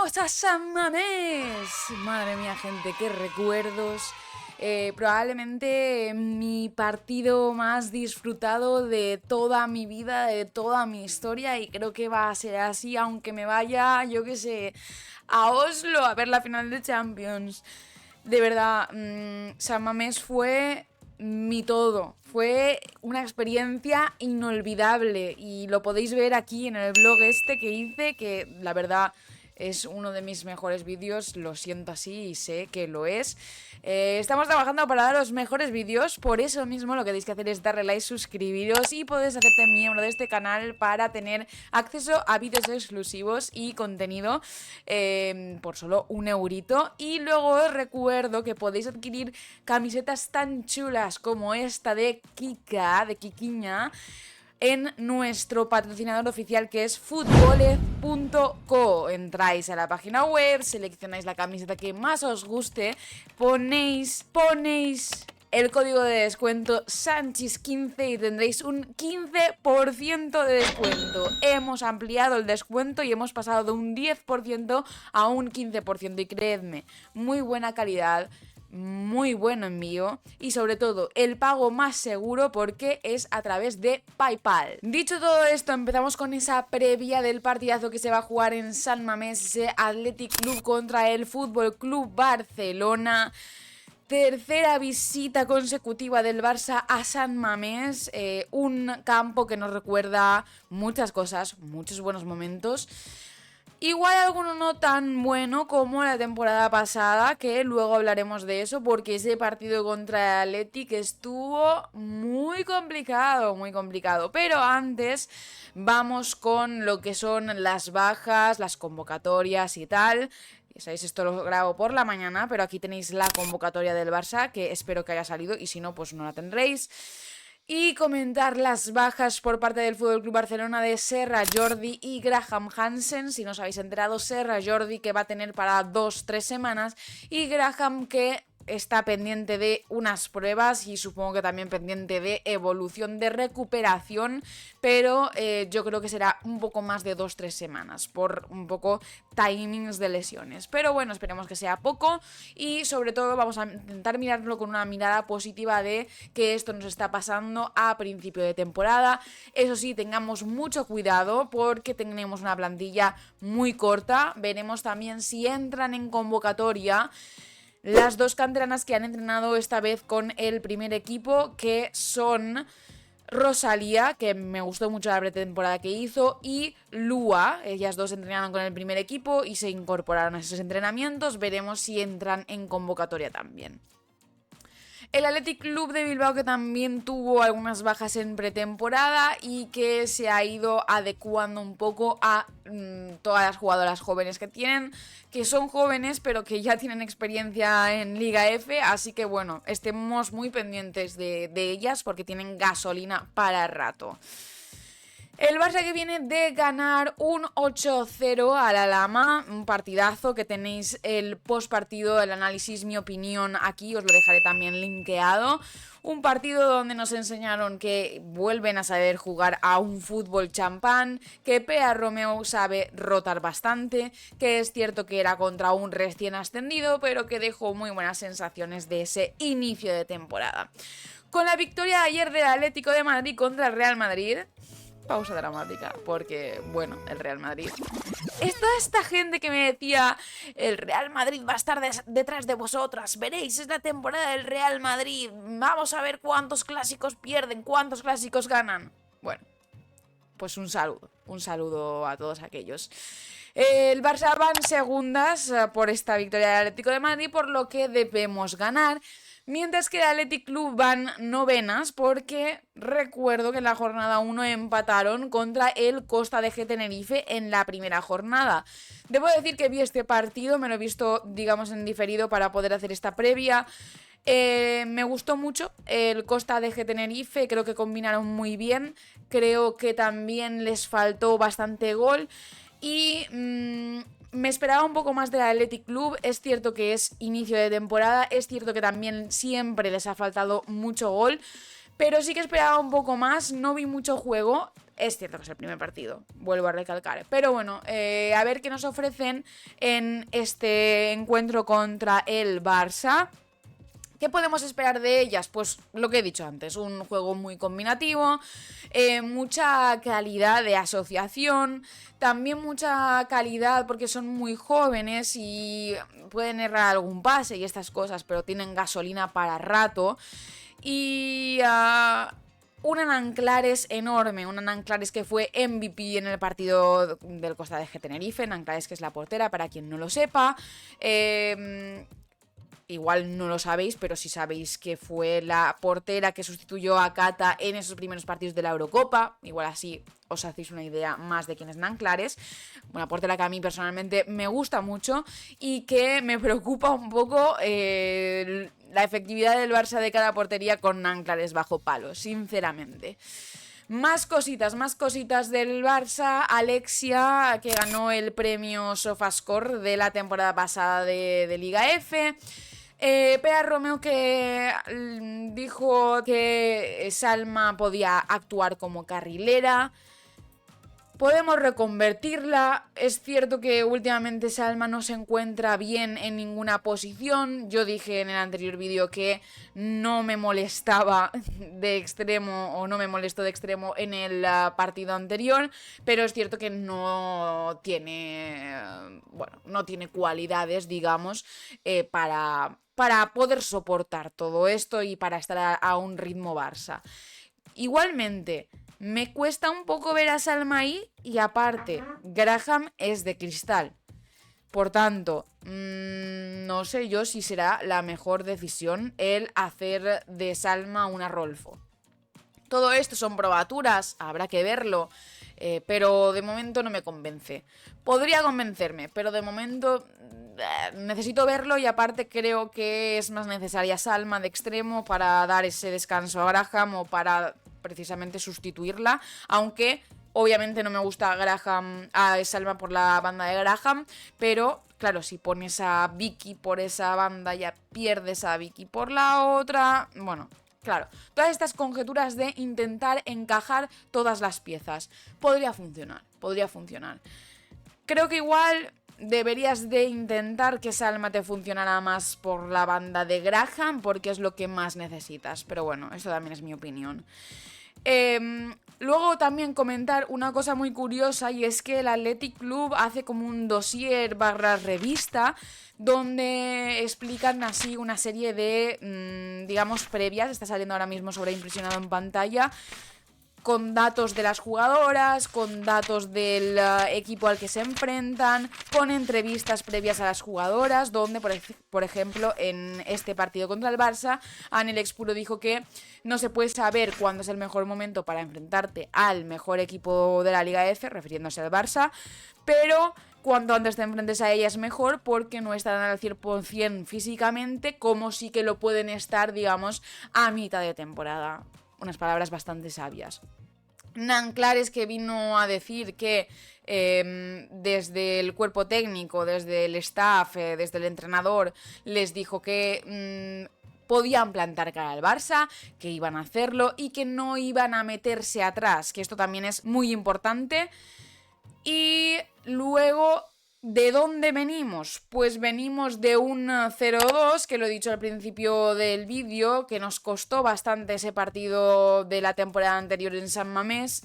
¡Vamos a San Mamés! Madre mía, gente, qué recuerdos. Probablemente mi partido más disfrutado de toda mi vida, de toda mi historia, y creo que va a ser así, aunque me vaya, yo qué sé, a Oslo a ver la final de Champions. De verdad, San Mamés fue mi todo. Fue una experiencia inolvidable y lo podéis ver aquí en el blog este que hice, que la verdad es uno de mis mejores vídeos, lo siento así y sé que lo es. Estamos trabajando para dar los mejores vídeos, por eso mismo lo que tenéis que hacer es darle like, suscribiros y podéis hacerte miembro de este canal para tener acceso a vídeos exclusivos y contenido por solo €1. Y luego os recuerdo que podéis adquirir camisetas tan chulas como esta de Kika, de Kikiña, en nuestro patrocinador oficial, que es futbolez.co. Entráis a la página web, seleccionáis la camiseta que más os guste, ponéis el código de descuento Sanchis15 y tendréis un 15% de descuento. Hemos ampliado el descuento y hemos pasado de un 10% a un 15%, y creedme, muy buena calidad, muy buen envío y sobre todo el pago más seguro porque es a través de PayPal. Dicho todo esto, empezamos con esa previa del partidazo que se va a jugar en San Mamés, ese Athletic Club contra el Fútbol Club Barcelona. Tercera visita consecutiva del Barça a San Mamés, un campo que nos recuerda muchas cosas, muchos buenos momentos. Igual alguno no tan bueno como la temporada pasada, que luego hablaremos de eso, porque ese partido contra el Athletic estuvo muy complicado, muy complicado. Pero antes vamos con lo que son las bajas, las convocatorias y tal. Ya sabéis, esto lo grabo por la mañana, pero aquí tenéis la convocatoria del Barça, que espero que haya salido, y si no, pues no la tendréis. Y comentar las bajas por parte del FC Barcelona de Serra Jordi y Graham Hansen. Si no os habéis enterado, Serra Jordi que va a tener para 2-3 semanas y Graham que está pendiente de unas pruebas y supongo que también pendiente de evolución, de recuperación, pero yo creo que será un poco más de 2-3 semanas por un poco timings de lesiones, pero bueno, esperemos que sea poco y sobre todo vamos a intentar mirarlo con una mirada positiva de que esto nos está pasando a principio de temporada. Eso sí, tengamos mucho cuidado porque tenemos una plantilla muy corta. Veremos también si entran en convocatoria las dos canteranas que han entrenado esta vez con el primer equipo, que son Rosalía, que me gustó mucho la pretemporada que hizo, y Lua. Ellas dos entrenaron con el primer equipo y se incorporaron a esos entrenamientos. Veremos si entran en convocatoria también. El Athletic Club de Bilbao, que también tuvo algunas bajas en pretemporada y que se ha ido adecuando un poco a todas las jugadoras jóvenes que tienen, que son jóvenes pero que ya tienen experiencia en Liga F, así que bueno, estemos muy pendientes de ellas porque tienen gasolina para rato. El Barça que viene de ganar un 8-0 a la Lama, un partidazo que tenéis el postpartido, el análisis, mi opinión aquí, os lo dejaré también linkeado. Un partido donde nos enseñaron que vuelven a saber jugar a un fútbol champán, que Pea Romeu sabe rotar bastante, que es cierto que era contra un recién ascendido, pero que dejó muy buenas sensaciones de ese inicio de temporada. Con la victoria de ayer del Atlético de Madrid contra el Real Madrid, pausa dramática, porque, bueno, el Real Madrid. Es toda esta gente que me decía, el Real Madrid va a estar detrás de vosotras, veréis, es la temporada del Real Madrid, vamos a ver cuántos clásicos pierden, cuántos clásicos ganan. Bueno, pues un saludo a todos aquellos. El Barça va en segundas por esta victoria del Atlético de Madrid, por lo que debemos ganar. Mientras que el Athletic Club van novenas porque recuerdo que en la jornada 1 empataron contra el Costa de Tenerife en la primera jornada. Debo decir que vi este partido, me lo he visto, digamos, en diferido para poder hacer esta previa. Me gustó mucho el Costa de Tenerife, creo que combinaron muy bien, creo que también les faltó bastante gol y me esperaba un poco más del Athletic Club. Es cierto que es inicio de temporada, es cierto que también siempre les ha faltado mucho gol, pero sí que esperaba un poco más. No vi mucho juego, Es cierto que es el primer partido, vuelvo a recalcar. Pero bueno, a ver qué nos ofrecen en este encuentro contra el Barça. ¿Qué podemos esperar de ellas? Pues lo que he dicho antes, un juego muy combinativo, mucha calidad de asociación, también mucha calidad porque son muy jóvenes y pueden errar algún pase y estas cosas, pero tienen gasolina para rato. Y una Nanclares enorme, una Nanclares que fue MVP en el partido del Costa de Tenerife, Nanclares que es la portera, para quien no lo sepa. Igual no lo sabéis, pero sí sabéis que fue la portera que sustituyó a Cata en esos primeros partidos de la Eurocopa. Igual así os hacéis una idea más de quién es Nanclares. Una portera que a mí personalmente me gusta mucho y que me preocupa un poco la efectividad del Barça de cada portería con Nanclares bajo palo, sinceramente. Más cositas del Barça. Alexia, que ganó el premio Sofascore de la temporada pasada de Liga F. Pea Romeo, que dijo que Salma podía actuar como carrilera. Podemos reconvertirla. Es cierto que últimamente Salma no se encuentra bien en ninguna posición. Yo dije en el anterior vídeo que no me molestaba de extremo o no me molestó de extremo en el partido anterior, pero es cierto que no tiene cualidades, digamos, para poder soportar todo esto y para estar a un ritmo Barça. Igualmente, me cuesta un poco ver a Salma ahí y aparte, Graham es de cristal. Por tanto, no sé yo si será la mejor decisión el hacer de Salma una Rolfo. Todo esto son probaturas, habrá que verlo, pero de momento no me convence. Podría convencerme, pero de momento necesito verlo y aparte creo que es más necesaria Salma de extremo para dar ese descanso a Graham o para precisamente sustituirla, aunque obviamente no me gusta a Salma por la banda de Graham, pero claro, si pones a Vicky por esa banda ya pierdes a Vicky por la otra, bueno, claro, todas estas conjeturas de intentar encajar todas las piezas, podría funcionar. Creo que igual deberías de intentar que Salma te funcionara más por la banda de Graham porque es lo que más necesitas, pero bueno, eso también es mi opinión. Luego también comentar una cosa muy curiosa y es que el Athletic Club hace como un dossier / revista donde explican así una serie de, digamos, previas. Está saliendo ahora mismo sobreimpresionado en pantalla, con datos de las jugadoras, con datos del equipo al que se enfrentan, con entrevistas previas a las jugadoras, donde, por ejemplo, en este partido contra el Barça, Anel Expuro dijo que no se puede saber cuándo es el mejor momento para enfrentarte al mejor equipo de la Liga F, refiriéndose al Barça, pero cuanto antes te enfrentes a ella es mejor porque no estarán al 100% físicamente, como sí que lo pueden estar, digamos, a mitad de temporada. Unas palabras bastante sabias. Nanclares, que vino a decir que desde el cuerpo técnico, desde el staff, desde el entrenador, les dijo que podían plantar cara al Barça, que iban a hacerlo y que no iban a meterse atrás, que esto también es muy importante. Y luego, ¿de dónde venimos? Pues venimos de un 0-2, que lo he dicho al principio del vídeo, que nos costó bastante ese partido de la temporada anterior en San Mamés.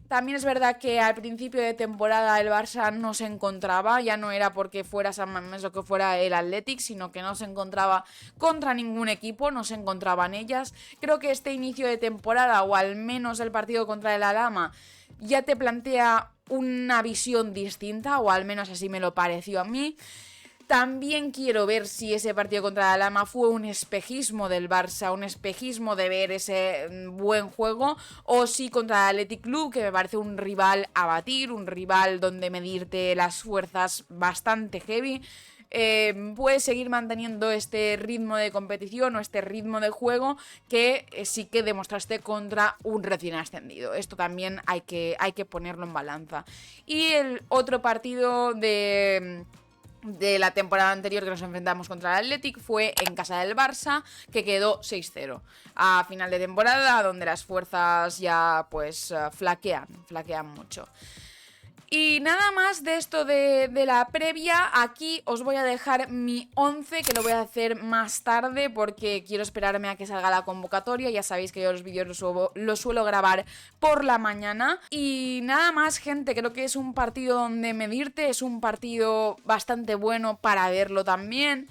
También es verdad que al principio de temporada el Barça no se encontraba, ya no era porque fuera San Mamés o que fuera el Athletic, sino que no se encontraba contra ningún equipo, no se encontraban ellas. Creo que este inicio de temporada, o al menos el partido contra el Alhama, ya te plantea una visión distinta, o al menos así me lo pareció a mí. También quiero ver si ese partido contra la Lama fue un espejismo del Barça, un espejismo de ver ese buen juego, o si contra el Athletic Club, que me parece un rival a batir, un rival donde medirte las fuerzas bastante heavy, puedes seguir manteniendo este ritmo de competición o este ritmo de juego que sí que demostraste contra un recién ascendido. Esto también hay que ponerlo en balanza. Y el otro partido de la temporada anterior que nos enfrentamos contra el Athletic fue en casa del Barça, que quedó 6-0 a final de temporada, donde las fuerzas ya pues flaquean mucho. Y nada más de esto de la previa. Aquí os voy a dejar mi 11, que lo voy a hacer más tarde porque quiero esperarme a que salga la convocatoria. Ya sabéis que yo los vídeos los suelo grabar por la mañana. Y nada más, gente, creo que es un partido donde medirte, es un partido bastante bueno para verlo también.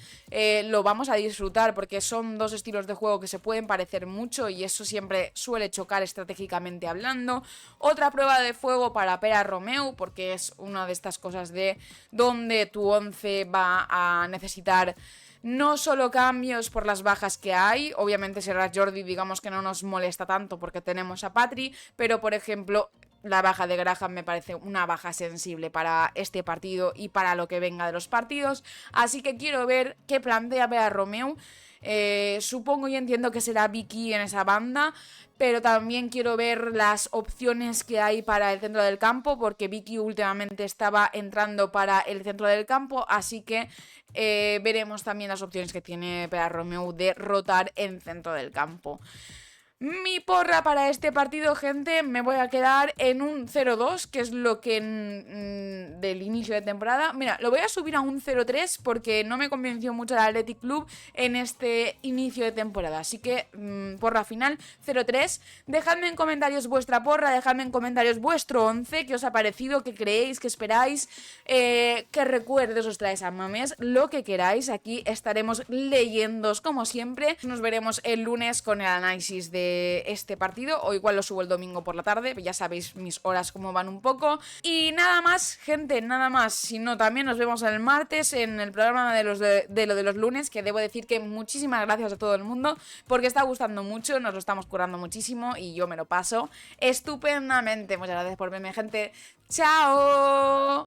Lo vamos a disfrutar porque son dos estilos de juego que se pueden parecer mucho y eso siempre suele chocar estratégicamente hablando. Otra prueba de fuego para Pere Romeu, porque es una de estas cosas de donde tu 11 va a necesitar no solo cambios por las bajas que hay, obviamente será Jordi, digamos que no nos molesta tanto porque tenemos a Patri, pero por ejemplo la baja de Graham me parece una baja sensible para este partido y para lo que venga de los partidos, así que quiero ver qué plantea Pere Romeu. Supongo y entiendo que será Vicky en esa banda, pero también quiero ver las opciones que hay para el centro del campo, porque Vicky últimamente estaba entrando para el centro del campo, así que veremos también las opciones que tiene Pere Romeu de rotar en centro del campo. Mi porra para este partido, gente, me voy a quedar en un 0-2, que es lo que del inicio de temporada. Mira, lo voy a subir a un 0-3 porque no me convenció mucho el Athletic Club en este inicio de temporada. Así que, porra final, 0-3. Dejadme en comentarios vuestra porra, dejadme en comentarios vuestro 11, qué os ha parecido, qué creéis, qué esperáis, qué recuerdos os trae San Mamés, lo que queráis. Aquí estaremos leyéndoos como siempre. Nos veremos el lunes con el análisis de este partido, o igual lo subo el domingo por la tarde, ya sabéis mis horas cómo van un poco. Y nada más, gente, nada más, si no, también nos vemos el martes en el programa de lo de los lunes, que debo decir que muchísimas gracias a todo el mundo, porque está gustando mucho, nos lo estamos curando muchísimo y yo me lo paso estupendamente. Muchas gracias por verme, gente. ¡Chao!